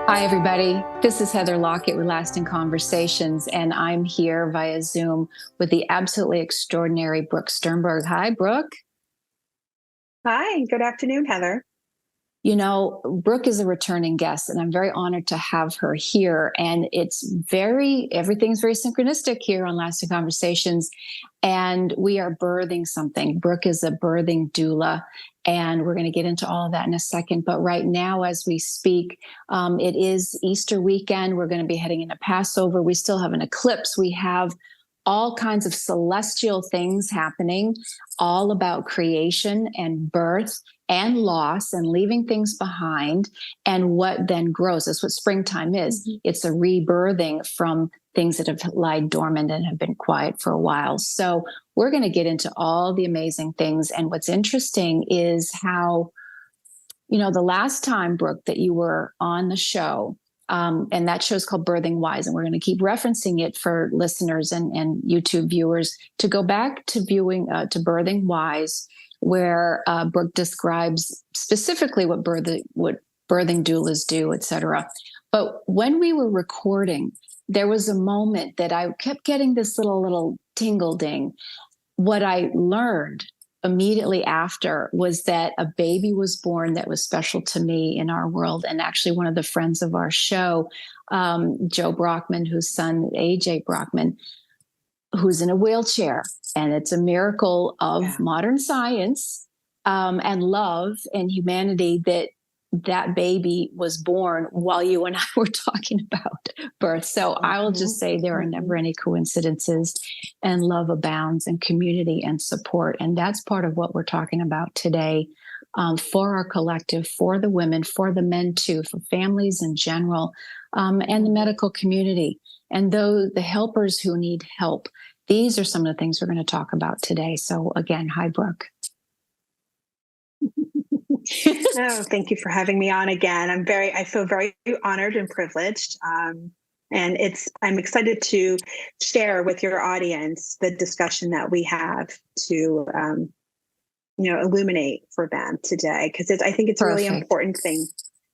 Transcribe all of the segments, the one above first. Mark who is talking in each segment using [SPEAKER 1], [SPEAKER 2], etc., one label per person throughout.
[SPEAKER 1] Hi, everybody. This is Heather Lockett with Lasting Conversations, and I'm here via Zoom with the absolutely extraordinary Brooke Sternberg. Hi, Brooke.
[SPEAKER 2] Hi, good afternoon, Heather.
[SPEAKER 1] You know, Brooke is a returning guest, and I'm very honored to have her here. And everything's very synchronistic here on Lasting Conversations. And we are birthing something. Brooke is a birthing doula, and we're going to get into all of that in a second. But right now, as we speak, it is Easter weekend. We're going to be heading into Passover. We still have an eclipse. We have all kinds of celestial things happening, all about creation and birth and loss and leaving things behind and what then grows. That's what springtime is. Mm-hmm. It's a rebirthing from things that have lied dormant and have been quiet for a while. So we're going to get into all the amazing things. And what's interesting is how, the last time, Brooke, that you were on the show, and that show's called Birthing Wise, and we're going to keep referencing it for listeners and YouTube viewers to go back to viewing to Birthing Wise, where Brooke describes specifically what birthing doulas do, et cetera. But when we were recording, there was a moment that I kept getting this little tingle ding. What I learned immediately after was that a baby was born that was special to me in our world. And actually one of the friends of our show, Joe Brockman, whose son, AJ Brockman, who's in a wheelchair. And it's a miracle of modern science and love and humanity that baby was born while you and I were talking about birth. So I will just say there are never any coincidences, and love abounds, and community and support. And that's part of what we're talking about today for our collective, for the women, for the men too, for families in general, and the medical community, and the helpers who need help. These are some of the things we're going to talk about today. So again, hi, Brooke.
[SPEAKER 2] Oh, thank you for having me on again. I feel very honored and privileged. And I'm excited to share with your audience the discussion that we have to, illuminate for them today, because I think it's Perfect. A really important thing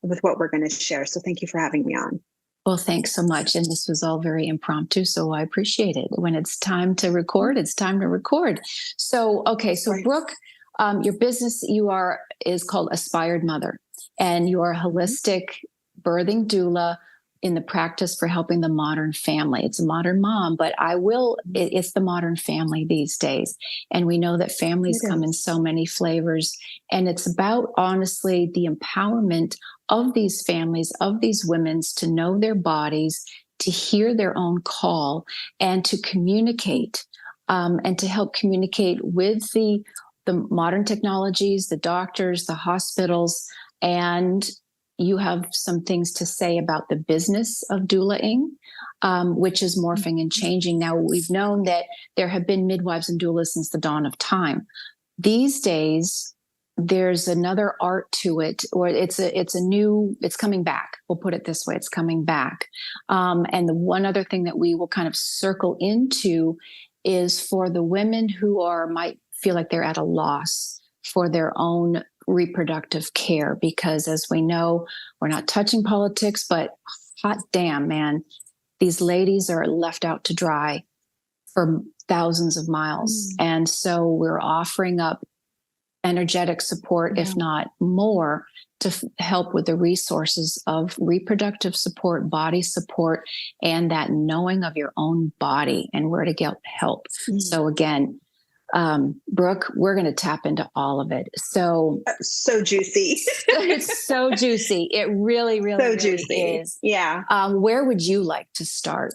[SPEAKER 2] with what we're going to share. So thank you for having me on.
[SPEAKER 1] Well, thanks so much. And this was all very impromptu, so I appreciate it. When it's time to record, it's time to record. So, okay. So right. Brooke, your business is called Aspired Mother, and you are a holistic birthing doula in the practice for helping the modern family. It's a modern mom, but it's the modern family these days. And we know that families come in so many flavors. And it's about, honestly, the empowerment of these families, of these women, to know their bodies, to hear their own call, and to communicate, and to help communicate with the modern technologies, the doctors, the hospitals. And you have some things to say about the business of doulaing, which is morphing and changing. Now, we've known that there have been midwives and doulas since the dawn of time. These days, there's another art to it, or it's coming back. We'll put it this way, it's coming back. And the one other thing that we will kind of circle into is for the women who might feel like they're at a loss for their own reproductive care, because as we know, we're not touching politics, but hot damn, man, these ladies are left out to dry for thousands of miles. And so we're offering up energetic support, if not more, to help with the resources of reproductive support, body support, and that knowing of your own body and where to get help. So again, Brooke, we're going to tap into all of it. So
[SPEAKER 2] juicy.
[SPEAKER 1] It's so juicy. It really, really,
[SPEAKER 2] so
[SPEAKER 1] really
[SPEAKER 2] juicy.
[SPEAKER 1] is.
[SPEAKER 2] Yeah.
[SPEAKER 1] Where would you like to start?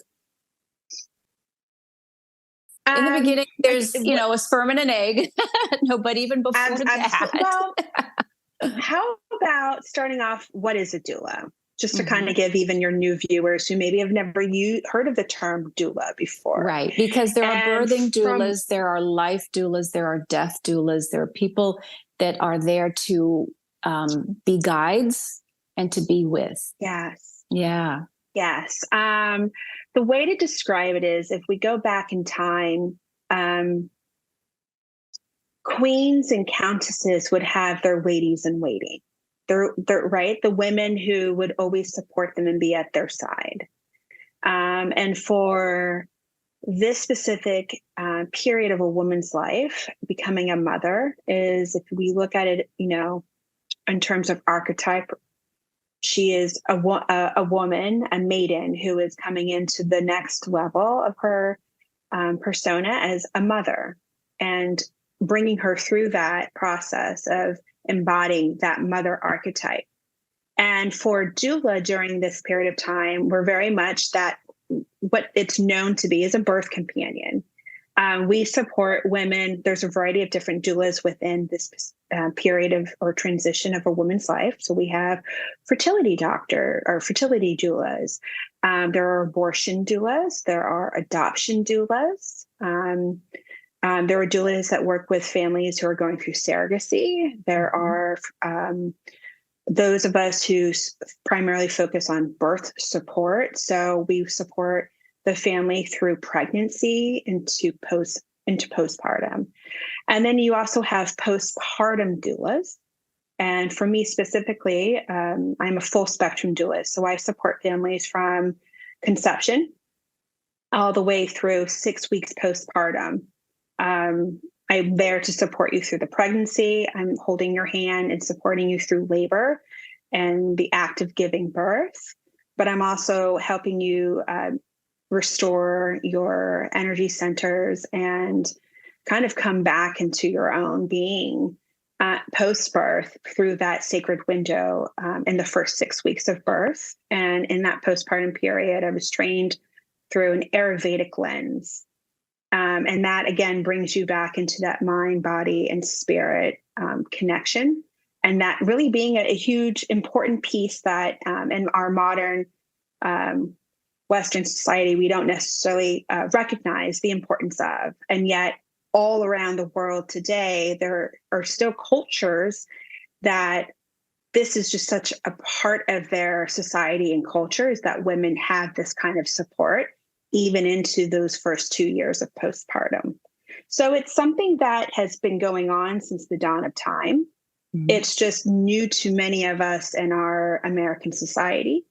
[SPEAKER 1] In the beginning, there's, a sperm and an egg. No, but even before that.
[SPEAKER 2] Well, how about starting off, what is a doula? Just to kind of give even your new viewers who maybe have never heard of the term doula before.
[SPEAKER 1] Right, because there are birthing doulas, there are life doulas, there are death doulas, there are people that are there to be guides and to be with.
[SPEAKER 2] Yes.
[SPEAKER 1] Yeah.
[SPEAKER 2] Yes. The way to describe it is, if we go back in time, queens and countesses would have their ladies in waiting. They're right. The women who would always support them and be at their side. And for this specific period of a woman's life, becoming a mother is, if we look at it, in terms of archetype, she is a woman, a maiden who is coming into the next level of her persona as a mother, and bringing her through that process of embodying that mother archetype. And for doula during this period of time, we're very much that, what it's known to be, is a birth companion. We support women. There's a variety of different doulas within this period of or transition of a woman's life. So we have fertility doctor or fertility doulas. There are abortion doulas. There are adoption doulas. There are doulas that work with families who are going through surrogacy. There are those of us who primarily focus on birth support. So we support the family through pregnancy into postpartum. And then you also have postpartum doulas. And for me specifically, I'm a full spectrum doula. So I support families from conception all the way through 6 weeks postpartum. I'm there to support you through the pregnancy. I'm holding your hand and supporting you through labor and the act of giving birth. But I'm also helping you restore your energy centers and kind of come back into your own being post-birth through that sacred window in the first 6 weeks of birth. And in that postpartum period, I was trained through an Ayurvedic lens. And that, again, brings you back into that mind, body, and spirit connection. And that really being a huge, important piece that in our modern Western society, we don't necessarily recognize the importance of. And yet all around the world today, there are still cultures that this is just such a part of their society and culture, is that women have this kind of support even into those first 2 years of postpartum. So it's something that has been going on since the dawn of time. Mm-hmm. It's just new to many of us in our American society.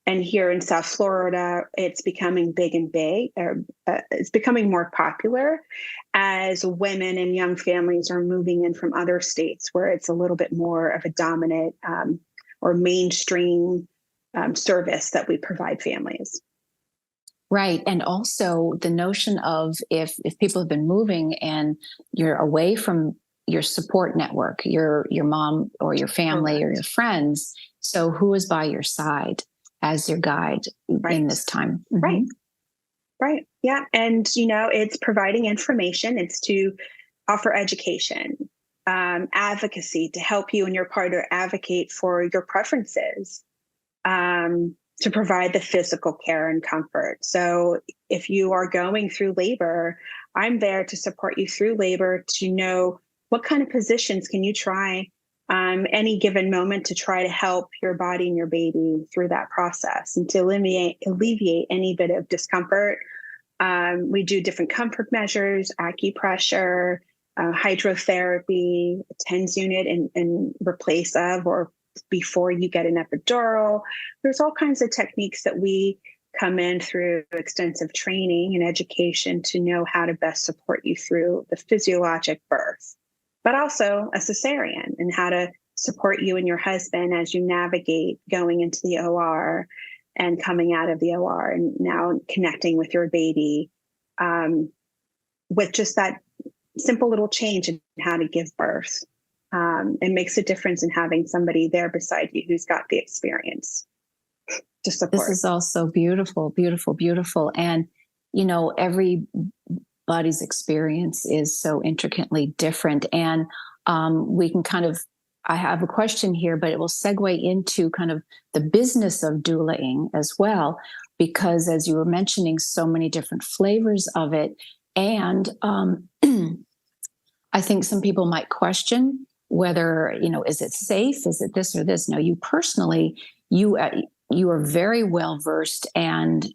[SPEAKER 2] And here in South Florida, it's becoming big. It's becoming more popular as women and young families are moving in from other states where it's a little bit more of a dominant or mainstream service that we provide families.
[SPEAKER 1] Right. And also the notion of if people have been moving and you're away from your support network, your mom or your family or your friends, so who is by your side as your guide in this time?
[SPEAKER 2] Mm-hmm. Right. Yeah. And, it's providing information. It's to offer education, advocacy, to help you and your partner advocate for your preferences, to provide the physical care and comfort. So if you are going through labor, I'm there to support you through labor, to know what kind of positions can you try any given moment to try to help your body and your baby through that process, and to alleviate any bit of discomfort. We do different comfort measures, acupressure, hydrotherapy, a TENS unit in replace of or before you get an epidural. There's all kinds of techniques that we come in through extensive training and education to know how to best support you through the physiologic birth, but also a cesarean, and how to support you and your husband as you navigate going into the OR and coming out of the OR, and now connecting with your baby with just that simple little change in how to give birth. It makes a difference in having somebody there beside you who's got the experience to support.
[SPEAKER 1] This is also beautiful, beautiful, beautiful. And, everybody's experience is so intricately different. And we can I have a question here, but it will segue into kind of the business of doulaing as well, because as you were mentioning, so many different flavors of it. And I think some people might question whether, is it safe? Is it this or this? No, you personally, you are very well versed and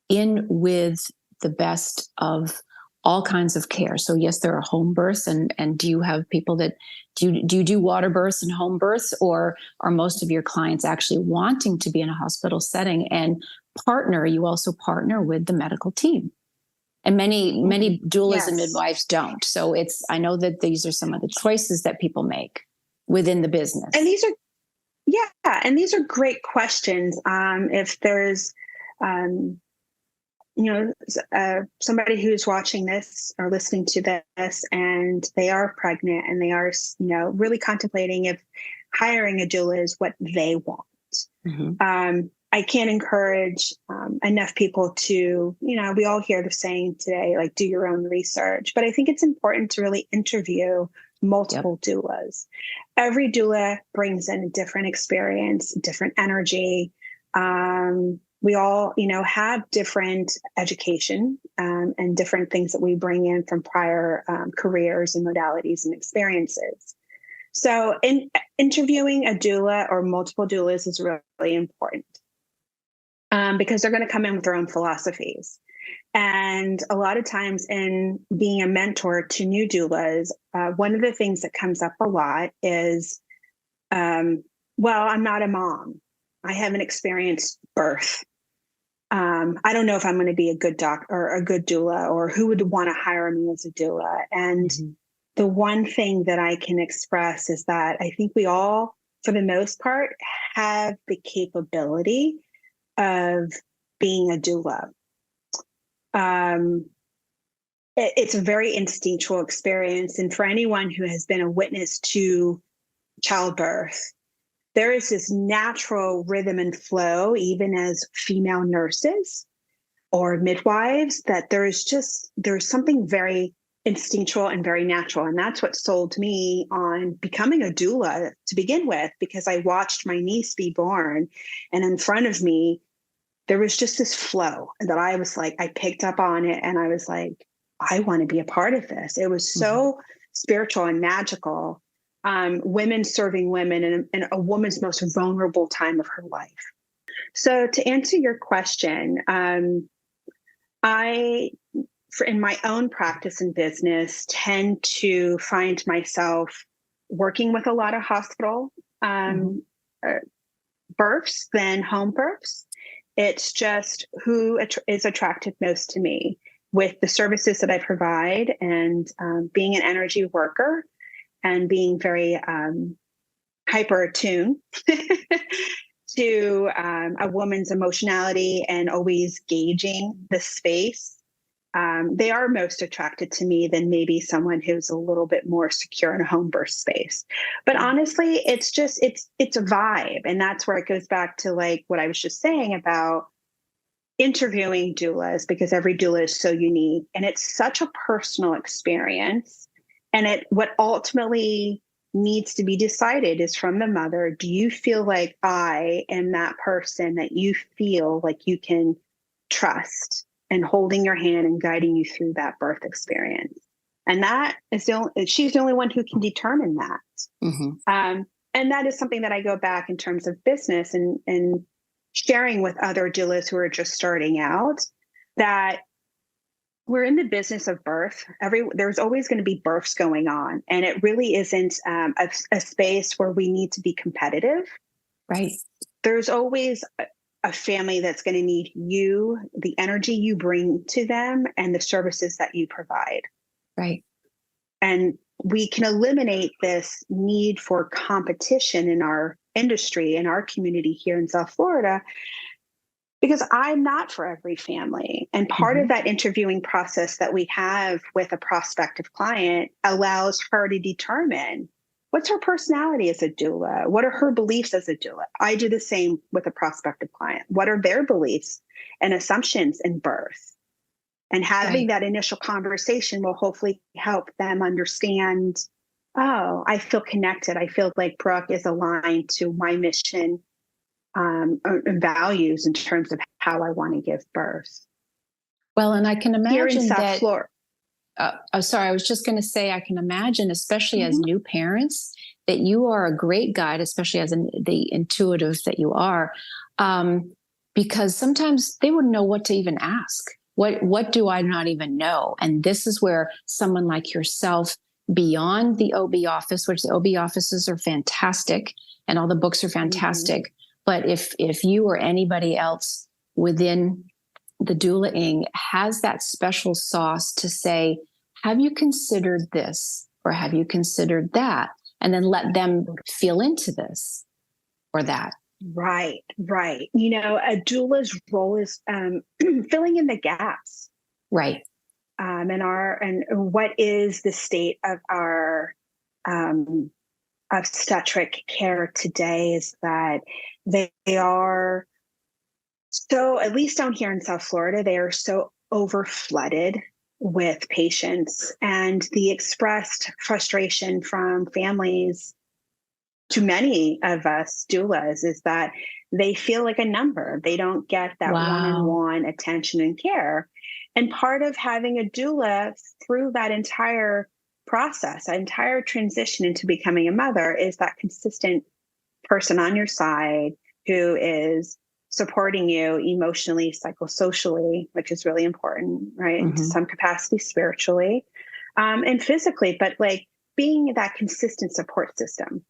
[SPEAKER 1] in with the best of all kinds of care. So yes, there are home births, and do you have people that do you do water births and home births, or are most of your clients actually wanting to be in a hospital setting and you also partner with the medical team? And many doulas and midwives don't. So I know that these are some of the choices that people make within the business.
[SPEAKER 2] And these are great questions. If there's, somebody who's watching this or listening to this, and they are pregnant and they are, really contemplating if hiring a doula is what they want. Mm-hmm. I can't encourage enough people to, we all hear the saying today, like, do your own research. But I think it's important to really interview multiple doulas. Every doula brings in a different experience, different energy. We all, have different education and different things that we bring in from prior careers and modalities and experiences. So interviewing a doula or multiple doulas is really important. Because they're going to come in with their own philosophies. And a lot of times in being a mentor to new doulas, one of the things that comes up a lot is, well, I'm not a mom. I haven't experienced birth. I don't know if I'm going to be a good doctor or a good doula, or who would want to hire me as a doula. And the one thing that I can express is that I think we all, for the most part, have the capability of being a doula. It's a very instinctual experience. And for anyone who has been a witness to childbirth, there is this natural rhythm and flow, even as female nurses or midwives, that there's something very instinctual and very natural. And that's what sold me on becoming a doula to begin with, because I watched my niece be born, and in front of me, there was just this flow that I was like, I picked up on it, and I was like, I want to be a part of this. It was so spiritual and magical. Women serving women in a woman's most vulnerable time of her life. So to answer your question, in my own practice and business, tend to find myself working with a lot of hospital births than home births. It's just who is attracted most to me with the services that I provide, and being an energy worker and being very hyper attuned to a woman's emotionality and always gauging the space. They are most attracted to me than maybe someone who's a little bit more secure in a home birth space. But honestly, it's a vibe. And that's where it goes back to like what I was just saying about interviewing doulas, because every doula is so unique and it's such a personal experience. And what ultimately needs to be decided is from the mother, do you feel like I am that person that you feel like you can trust, and holding your hand and guiding you through that birth experience? And that is she's the only one who can determine that. And that is something that I go back in terms of business and sharing with other doulas who are just starting out, that we're in the business of birth. There's always going to be births going on. And it really isn't a space where we need to be competitive.
[SPEAKER 1] Right.
[SPEAKER 2] There's always a family that's going to need you, the energy you bring to them, and the services that you provide.
[SPEAKER 1] Right.
[SPEAKER 2] And we can eliminate this need for competition in our industry, in our community here in South Florida, because I'm not for every family. And part of that interviewing process that we have with a prospective client allows her to determine what's her personality as a doula? What are her beliefs as a doula? I do the same with a prospective client. What are their beliefs and assumptions in birth? And having that initial conversation will hopefully help them understand, oh, I feel connected. I feel like Brooke is aligned to my mission and values in terms of how I want to give birth.
[SPEAKER 1] Well, and I can imagine
[SPEAKER 2] here in South
[SPEAKER 1] that.
[SPEAKER 2] Florida.
[SPEAKER 1] Sorry, I was just going to say, I can imagine, especially as new parents, that you are a great guide, especially as the intuitive that you are, because sometimes they wouldn't know what to even ask. What do I not even know? And this is where someone like yourself, beyond the OB office, which the OB offices are fantastic and all the books are fantastic. Mm-hmm. But if you or anybody else within the doulaing has that special sauce to say, have you considered this or have you considered that? And then let them feel into this or that.
[SPEAKER 2] Right. A doula's role is filling in the gaps.
[SPEAKER 1] Right.
[SPEAKER 2] And what is the state of our obstetric care today is that they are so, at least down here in South Florida, they are so over flooded with patients, and the expressed frustration from families to many of us doulas is that they feel like a number. They don't get that one-on-one attention and care. And part of having a doula through that entire process, that entire transition into becoming a mother, is that consistent person on your side who is supporting you emotionally, psychosocially, which is really important, right? Mm-hmm. To some capacity, spiritually, and physically, but like being that consistent support system.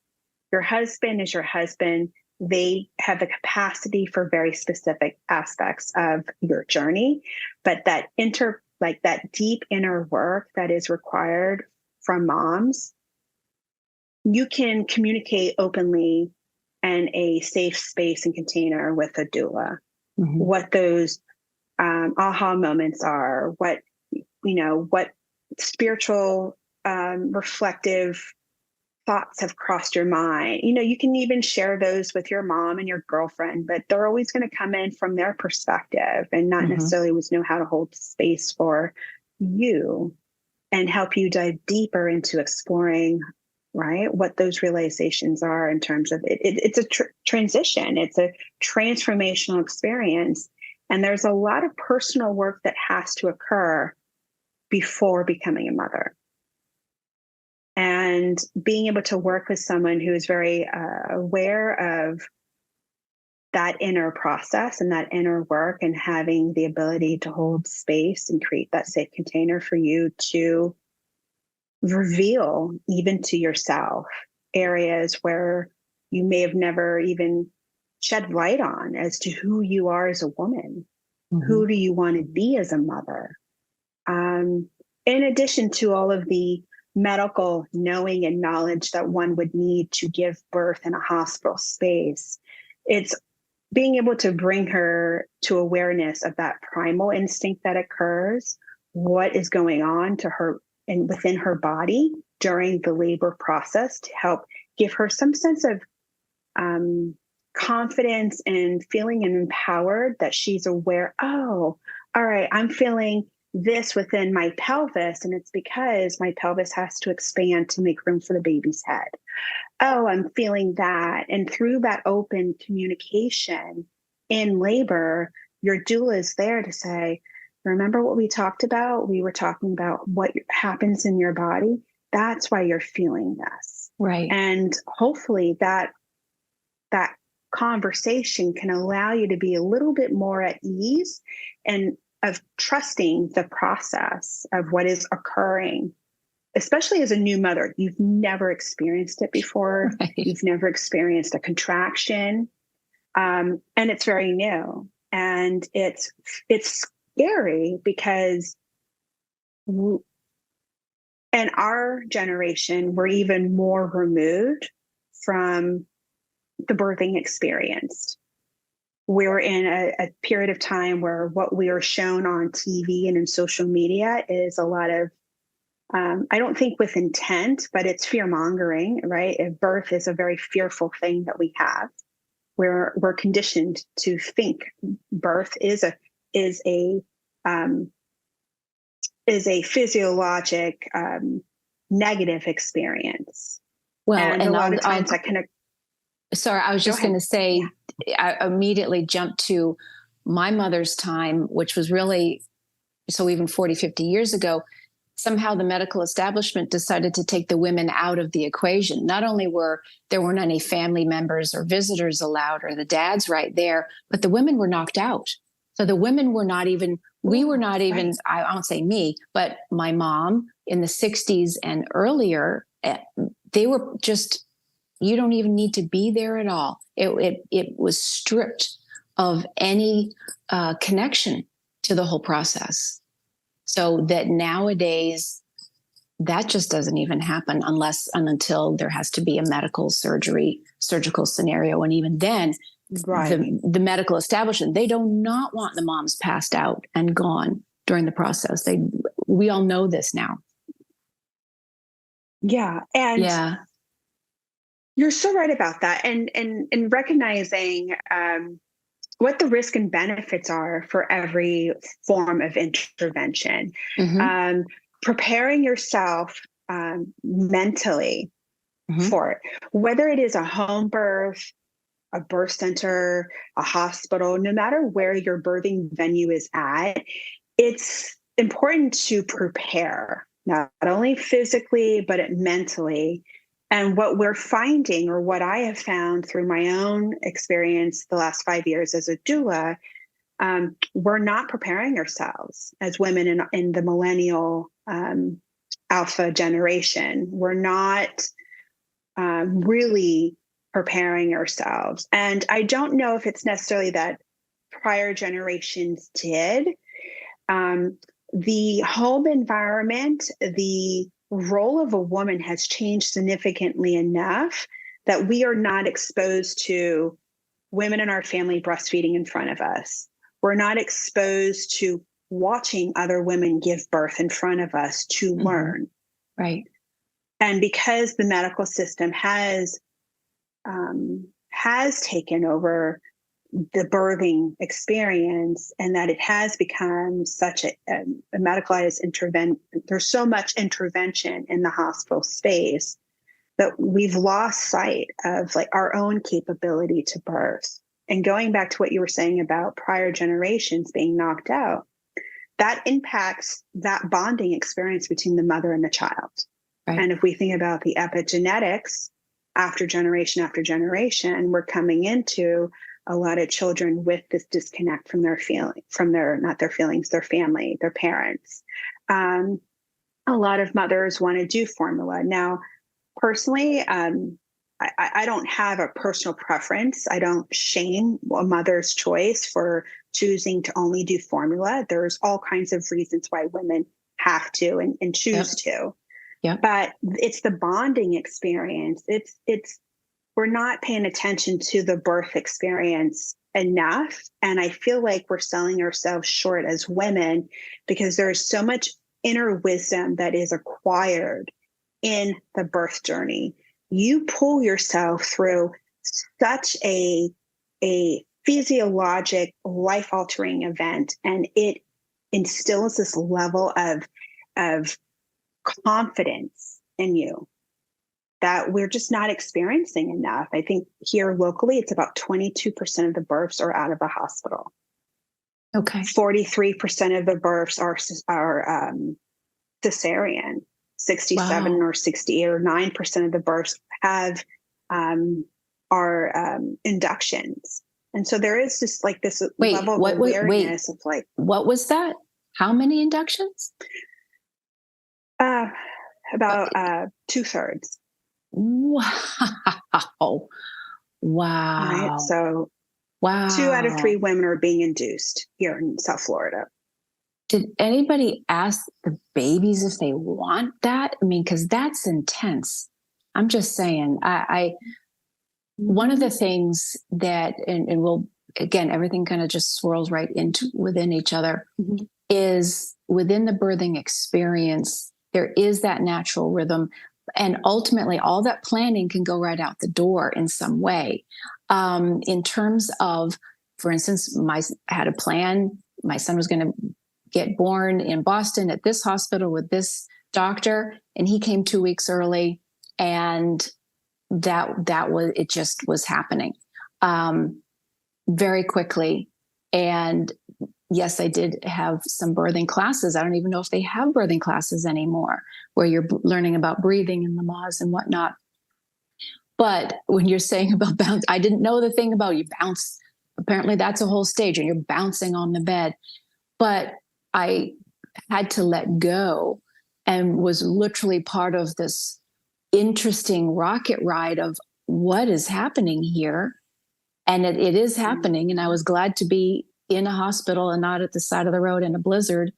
[SPEAKER 2] Your husband is your husband. They have the capacity for very specific aspects of your journey, but that that deep inner work that is required from moms, you can communicate openly in a safe space and container with a doula. Mm-hmm. What those aha moments are, what spiritual reflective thoughts have crossed your mind. You can even share those with your mom and your girlfriend, but they're always going to come in from their perspective and not necessarily always know how to hold space for you and help you dive deeper into exploring, right, what those realizations are in terms of it. It's a transition. It's a transformational experience. And there's a lot of personal work that has to occur before becoming a mother. And being able to work with someone who is very aware of that inner process and that inner work, and having the ability to hold space and create that safe container for you to reveal, even to yourself, areas where you may have never even shed light on as to who you are as a woman. Mm-hmm. Who do you want to be as a mother? In addition to all of the medical knowing and knowledge that one would need to give birth in a hospital space, it's being able to bring her to awareness of that primal instinct that occurs, what is going on to her and within her body during the labor process, to help give her some sense of confidence and feeling empowered, that she's aware, oh, all right, I'm feeling this within my pelvis, and it's because my pelvis has to expand to make room for the baby's head. Oh, I'm feeling that. And through that open communication in labor, your doula is there to say, remember what we talked about? We were talking about what happens in your body. That's why you're feeling this.
[SPEAKER 1] Right.
[SPEAKER 2] And hopefully that conversation can allow you to be a little bit more at ease and of trusting the process of what is occurring, especially as a new mother. You've never experienced it before. Right. You've never experienced a contraction. And it's very new. And it's scary because in our generation, we're even more removed from the birthing experience. We're in a period of time where what we are shown on TV and in social media is a lot of, I don't think with intent, but it's fear mongering, right? Birth is a very fearful thing that we have. We're conditioned to think birth is a physiologic negative experience.
[SPEAKER 1] Well,
[SPEAKER 2] and a lot of times that can.
[SPEAKER 1] Sorry, I was just going to say, yeah. I immediately jumped to my mother's time, which was really, so even 40, 50 years ago, somehow the medical establishment decided to take the women out of the equation. Not only there weren't any family members or visitors allowed or the dads right there, but the women were knocked out. So the women were not even, we were not even, right. I won't say me, but my mom in the 60s and earlier, they were just, you don't even need to be there at all. It was stripped of any connection to the whole process. So that nowadays, that just doesn't even happen unless and until there has to be a surgical scenario. And even then, right. the medical establishment, they do not want the moms passed out and gone during the process. We all know this now.
[SPEAKER 2] Yeah. And you're so right about that. And recognizing what the risk and benefits are for every form of intervention. Mm-hmm. Preparing yourself mentally mm-hmm. for it, whether it is a home birth, a birth center, a hospital, no matter where your birthing venue is at, it's important to prepare, not only physically, but mentally. And what we're finding, or what I have found through my own experience the last 5 years as a doula, we're not preparing ourselves as women in the millennial alpha generation. We're not really preparing ourselves. And I don't know if it's necessarily that prior generations did. The home environment, the role of a woman has changed significantly enough that we are not exposed to women in our family breastfeeding in front of us. We're not exposed to watching other women give birth in front of us to mm-hmm. learn.
[SPEAKER 1] Right.
[SPEAKER 2] And because the medical system has taken over the birthing experience, and that it has become such a medicalized intervention, there's so much intervention in the hospital space that we've lost sight of like our own capability to birth. And going back to what you were saying about prior generations being knocked out, that impacts that bonding experience between the mother and the child. Right. And if we think about the epigenetics after generation, we're coming into a lot of children with this disconnect from their their family, their parents. A lot of mothers want to do formula. Now, personally, I don't have a personal preference. I don't shame a mother's choice for choosing to only do formula. There's all kinds of reasons why women have to and choose to. Yeah. But it's the bonding experience. We're not paying attention to the birth experience enough. And I feel like we're selling ourselves short as women because there is so much inner wisdom that is acquired in the birth journey. You pull yourself through such a physiologic, life-altering event, and it instills this level of confidence in you that we're just not experiencing enough. I think here locally, it's about 22% of the births are out of the hospital.
[SPEAKER 1] Okay.
[SPEAKER 2] 43% of the births are cesarean. 67 or 68 or 9% of the births are inductions. And so there is just like this level of awareness of like.
[SPEAKER 1] What was that? How many inductions?
[SPEAKER 2] About 2/3.
[SPEAKER 1] Wow.
[SPEAKER 2] Right? So 2 out of 3 women are being induced here in South Florida.
[SPEAKER 1] Did anybody ask the babies if they want that? I mean, because that's intense. I'm just saying, one of the things that, and we'll, again, everything kind of just swirls right into within each other, mm-hmm. is within the birthing experience, there is that natural rhythm. And ultimately, all that planning can go right out the door in some way. In terms of, for instance, I had a plan. My son was going to get born in Boston at this hospital with this doctor, and he came 2 weeks early, and it just was happening very quickly. And yes, I did have some birthing classes. I don't even know if they have birthing classes anymore, where you're learning about breathing and Lamaze and whatnot. But when you're saying about bounce, I didn't know the thing about you bounce apparently that's a whole stage and you're bouncing on the bed. But I had to let go and was literally part of this interesting rocket ride of what is happening here. And it is happening. And I was glad to be in a hospital and not at the side of the road in a blizzard.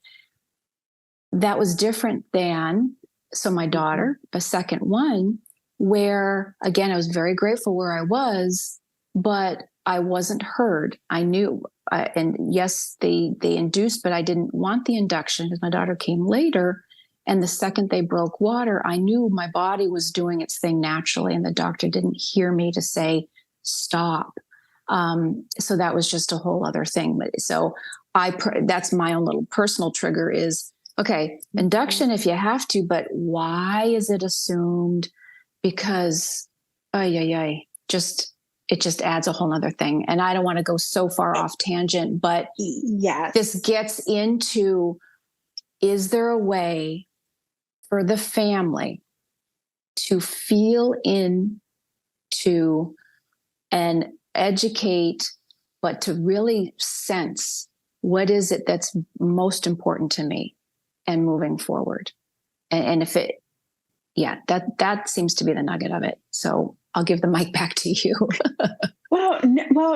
[SPEAKER 1] That was different than, so my daughter, a second one, where again, I was very grateful where I was, but I wasn't heard. I knew, and yes, they induced, but I didn't want the induction because my daughter came later. And the second they broke water, I knew my body was doing its thing naturally. And the doctor didn't hear me to say, stop. So that was just a whole other thing. So that's my own little personal trigger is, okay, induction if you have to, but why is it assumed? Because, it just adds a whole other thing. And I don't want to go so far off tangent, but
[SPEAKER 2] yes,
[SPEAKER 1] this gets into, is there a way for the family to feel into and educate, but to really sense what is it that's most important to me and moving forward? And if it, that seems to be the nugget of it. So I'll give the mic back to you.
[SPEAKER 2] Well, no.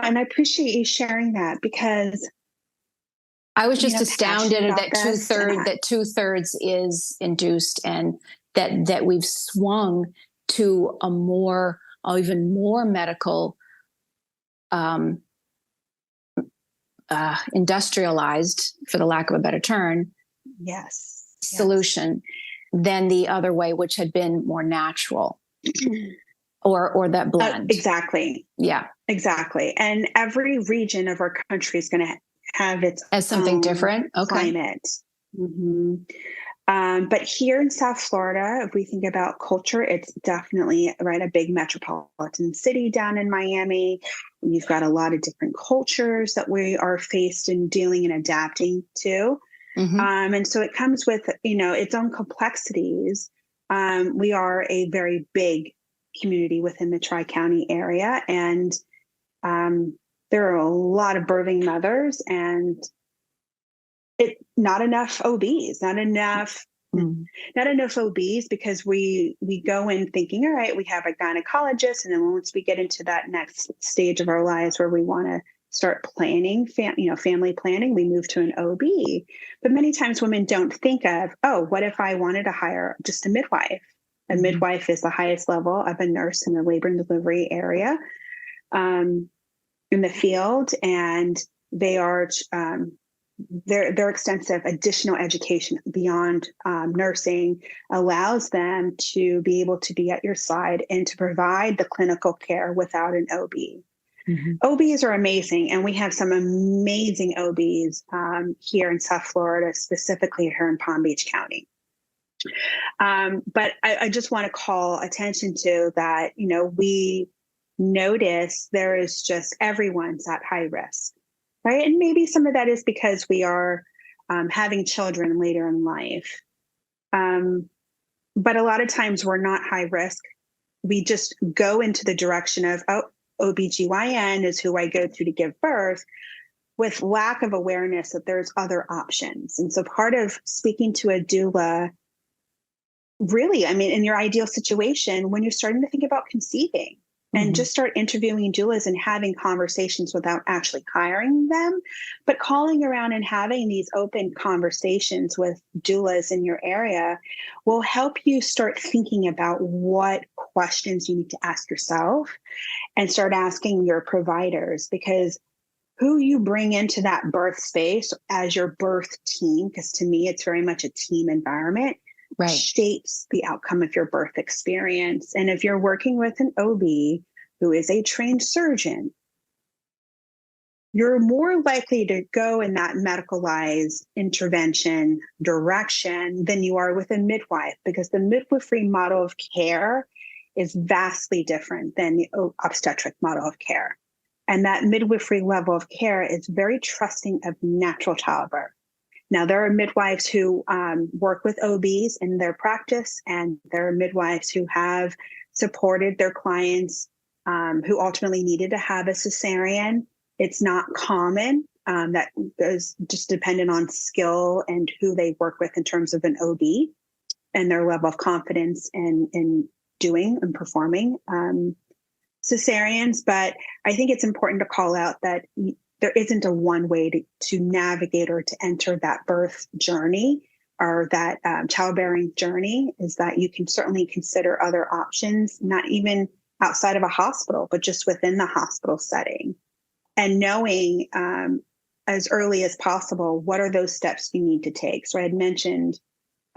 [SPEAKER 2] And I appreciate you sharing that because
[SPEAKER 1] I was just astounded that two-thirds is induced and that we've swung to a more, even more medical, industrialized, for the lack of a better term, solution than the other way, which had been more natural. Or that blend.
[SPEAKER 2] Exactly.
[SPEAKER 1] Yeah.
[SPEAKER 2] Exactly. And every region of our country is going to have its
[SPEAKER 1] as something
[SPEAKER 2] own
[SPEAKER 1] different. Okay.
[SPEAKER 2] Climate. Mm-hmm. But here in South Florida, if we think about culture, it's definitely a big metropolitan city down in Miami. You've got a lot of different cultures that we are faced in dealing and adapting to. Mm-hmm. And so it comes with, its own complexities. We are a very big community within the Tri-County area. And there are a lot of birthing mothers and not enough OBs, not enough OBs, because we go in thinking, all right, we have a gynecologist. And then once we get into that next stage of our lives where we want to start planning, family planning, we move to an OB. But many times women don't think of, what if I wanted to hire just a midwife? A midwife is the highest level of a nurse in the labor and delivery area in the field, and they are their extensive additional education beyond nursing allows them to be able to be at your side and to provide the clinical care without an OB. Mm-hmm. OBs are amazing, and we have some amazing OBs here in South Florida, specifically here in Palm Beach County. But I just want to call attention to that, we notice there is just everyone's at high risk, right? And maybe some of that is because we are having children later in life. But a lot of times we're not high risk. We just go into the direction of, OBGYN is who I go to give birth, with lack of awareness that there's other options. And so part of speaking to a doula, really, in your ideal situation, when you're starting to think about conceiving, and just start interviewing doulas and having conversations without actually hiring them, but calling around and having these open conversations with doulas in your area will help you start thinking about what questions you need to ask yourself and start asking your providers, because who you bring into that birth space as your birth team, because to me, it's very much a team environment, shapes the outcome of your birth experience. And if you're working with an OB who is a trained surgeon, you're more likely to go in that medicalized intervention direction than you are with a midwife, because the midwifery model of care is vastly different than the obstetric model of care. And that midwifery level of care is very trusting of natural childbirth. Now, there are midwives who work with OBs in their practice, and there are midwives who have supported their clients who ultimately needed to have a cesarean It's not common. That is just dependent on skill and who they work with in terms of an OB and their level of confidence in doing and performing cesareans. But I think it's important to call out that there isn't a one way to navigate or to enter that birth journey or that childbearing journey, is that you can certainly consider other options, not even outside of a hospital, but just within the hospital setting. And knowing as early as possible, what are those steps you need to take? So I had mentioned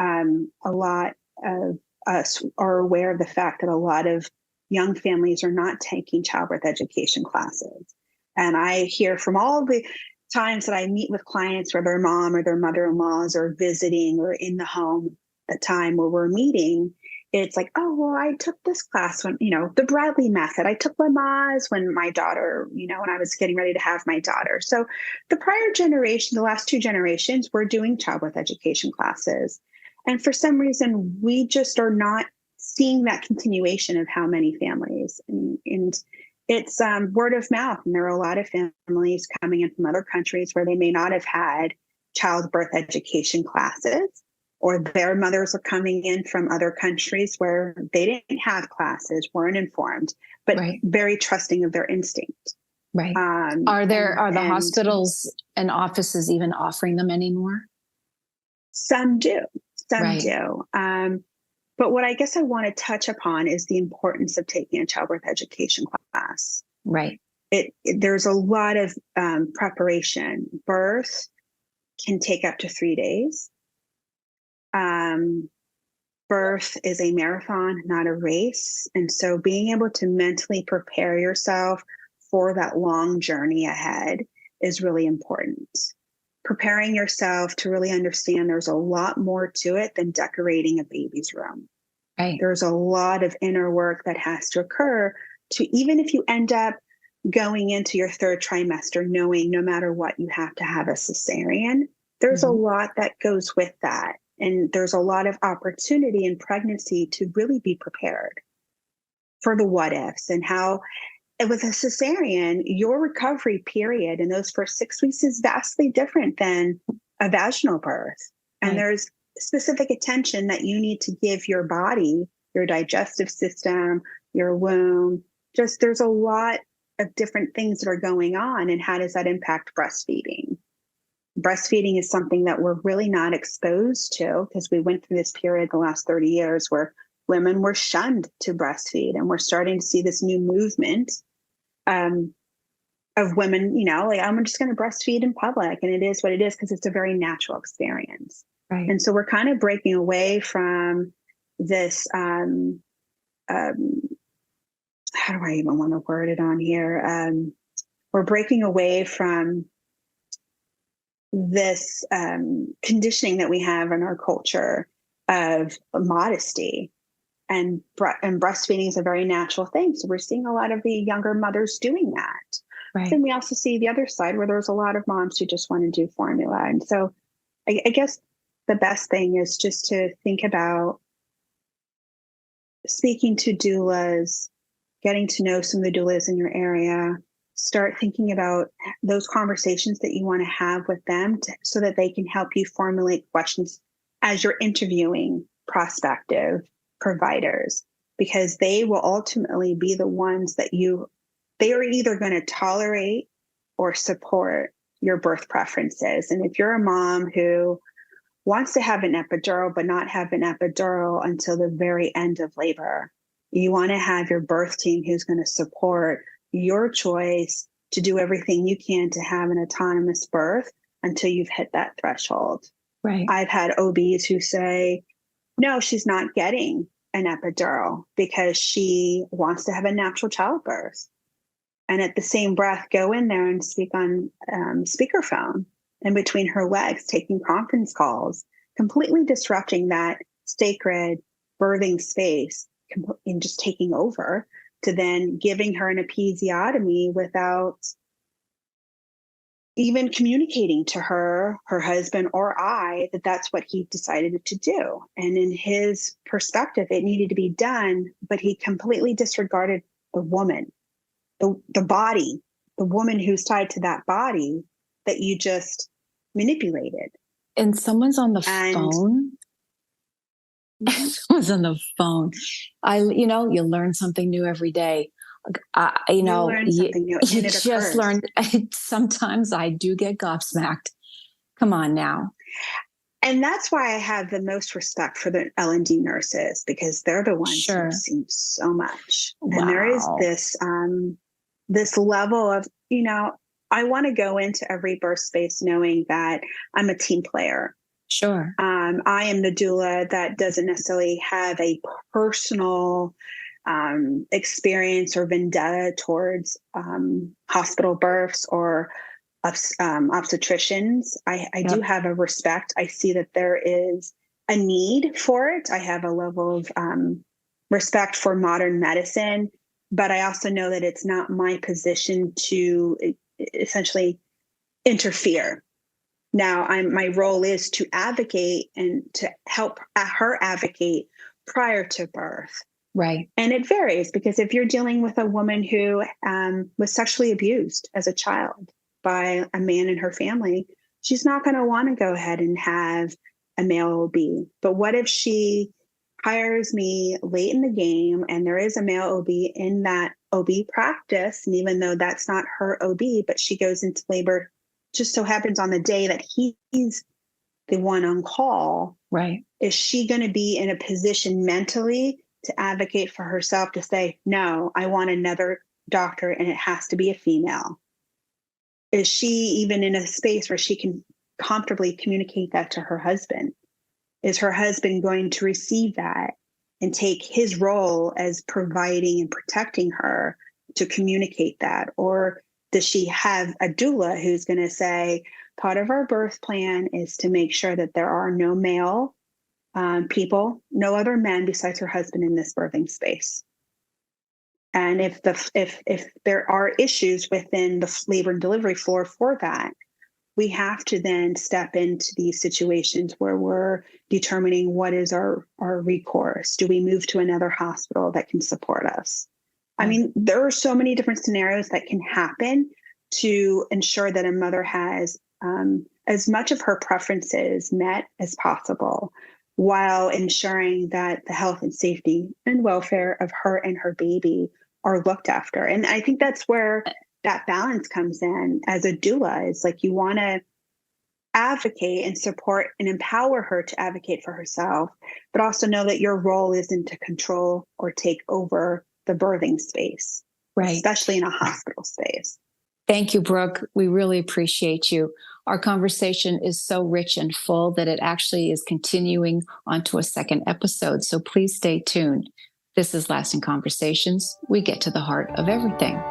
[SPEAKER 2] a lot of us are aware of the fact that a lot of young families are not taking childbirth education classes. And I hear from all the times that I meet with clients where their mom or their mother-in-laws are visiting or in the home at the time where we're meeting, it's like, oh, well, I took this class when, the Bradley method. I took Lamaze when my daughter, when I was getting ready to have my daughter. So the prior generation, the last two generations, were doing childbirth education classes. And for some reason, we just are not seeing that continuation of how many families. And it's word of mouth. And there are a lot of families coming in from other countries where they may not have had childbirth education classes, or their mothers are coming in from other countries where they didn't have classes, weren't informed, but very trusting of their instinct.
[SPEAKER 1] Right. Are the hospitals and offices even offering them anymore?
[SPEAKER 2] Some do. Some do. But what I guess I want to touch upon is the importance of taking a childbirth education class.
[SPEAKER 1] Right.
[SPEAKER 2] There's a lot of preparation. Birth can take up to 3 days. Birth is a marathon, not a race. And so being able to mentally prepare yourself for that long journey ahead is really important. Preparing yourself to really understand there's a lot more to it than decorating a baby's room.
[SPEAKER 1] Right.
[SPEAKER 2] There's a lot of inner work that has to occur to, even if you end up going into your third trimester, knowing no matter what, you have to have a cesarean, there's a lot that goes with that. And there's a lot of opportunity in pregnancy to really be prepared for the what ifs and how. And with a cesarean, your recovery period in those first 6 weeks is vastly different than a vaginal birth. And there's specific attention that you need to give your body, your digestive system, your womb. Just there's a lot of different things that are going on. And how does that impact breastfeeding? Breastfeeding is something that we're really not exposed to, because we went through this period the last 30 years where women were shunned to breastfeed. And we're starting to see this new movement of women, like, I'm just going to breastfeed in public. And it is what it is because it's a very natural experience.
[SPEAKER 1] Right.
[SPEAKER 2] And so we're kind of breaking away from this, how do I even want to word it on here? We're breaking away from this conditioning that we have in our culture of modesty. And breastfeeding is a very natural thing. So we're seeing a lot of the younger mothers doing that.
[SPEAKER 1] Right.
[SPEAKER 2] And we also see the other side where there's a lot of moms who just want to do formula. And so I guess the best thing is just to think about speaking to doulas, getting to know some of the doulas in your area, start thinking about those conversations that you want to have with them so that they can help you formulate questions as you're interviewing prospective providers, because they will ultimately be the ones that they are either going to tolerate or support your birth preferences. And if you're a mom who wants to have an epidural, but not have an epidural until the very end of labor, you want to have your birth team who's going to support your choice to do everything you can to have an autonomous birth until you've hit that threshold.
[SPEAKER 1] Right.
[SPEAKER 2] I've had OBs who say, no, she's not getting an epidural because she wants to have a natural childbirth. And at the same breath, go in there and speak on speakerphone in between her legs, taking conference calls, completely disrupting that sacred birthing space and just taking over, to then giving her an episiotomy without even communicating to her husband, or I, that that's what he decided to do. And in his perspective, it needed to be done, but he completely disregarded the woman, the body the woman who's tied to that body that you just manipulated.
[SPEAKER 1] And someone's on the phone. Someone's on the phone. You learn something new every day.
[SPEAKER 2] You learn something new.
[SPEAKER 1] You just learned. Sometimes I do get gobsmacked. Come on now.
[SPEAKER 2] And that's why I have the most respect for the L&D nurses, because they're the ones who've seen so much.
[SPEAKER 1] Wow.
[SPEAKER 2] And there is this level of, I want to go into every birth space knowing that I'm a team player.
[SPEAKER 1] Sure.
[SPEAKER 2] I am the doula that doesn't necessarily have a personal experience or vendetta towards hospital births or obstetricians. I do have a respect. I see that there is a need for it. I have a level of respect for modern medicine, but I also know that it's not my position to essentially interfere. Now, my role is to advocate and to help her advocate prior to birth.
[SPEAKER 1] Right.
[SPEAKER 2] And it varies, because if you're dealing with a woman who was sexually abused as a child by a man in her family, she's not going to want to go ahead and have a male OB. But what if she hires me late in the game and there is a male OB in that OB practice, and even though that's not her OB, but she goes into labor, just so happens on the day that he's the one on call,
[SPEAKER 1] right? Is
[SPEAKER 2] she going to be in a position mentally to advocate for herself, to say, no, I want another doctor and it has to be a female? Is she even in a space where she can comfortably communicate that to her husband? Is her husband going to receive that and take his role as providing and protecting her to communicate that? Or does she have a doula who's going to say, part of our birth plan is to make sure that there are no male people, no other men besides her husband in this birthing space? And if there are issues within the labor and delivery floor for that, we have to then step into these situations where we're determining what is our recourse. Do we move to another hospital that can support us? I mean, there are so many different scenarios that can happen to ensure that a mother has as much of her preferences met as possible, while ensuring that the health and safety and welfare of her and her baby are looked after. And I think that's where that balance comes in as a doula. Is like, you want to advocate and support and empower her to advocate for herself, but also know that your role isn't to control or take over the birthing space, right? Especially in a hospital space.
[SPEAKER 1] Thank you, Brooke. We really appreciate you. Our conversation is so rich and full that it actually is continuing onto a second episode. So please stay tuned. This is Lasting Conversations. We get to the heart of everything.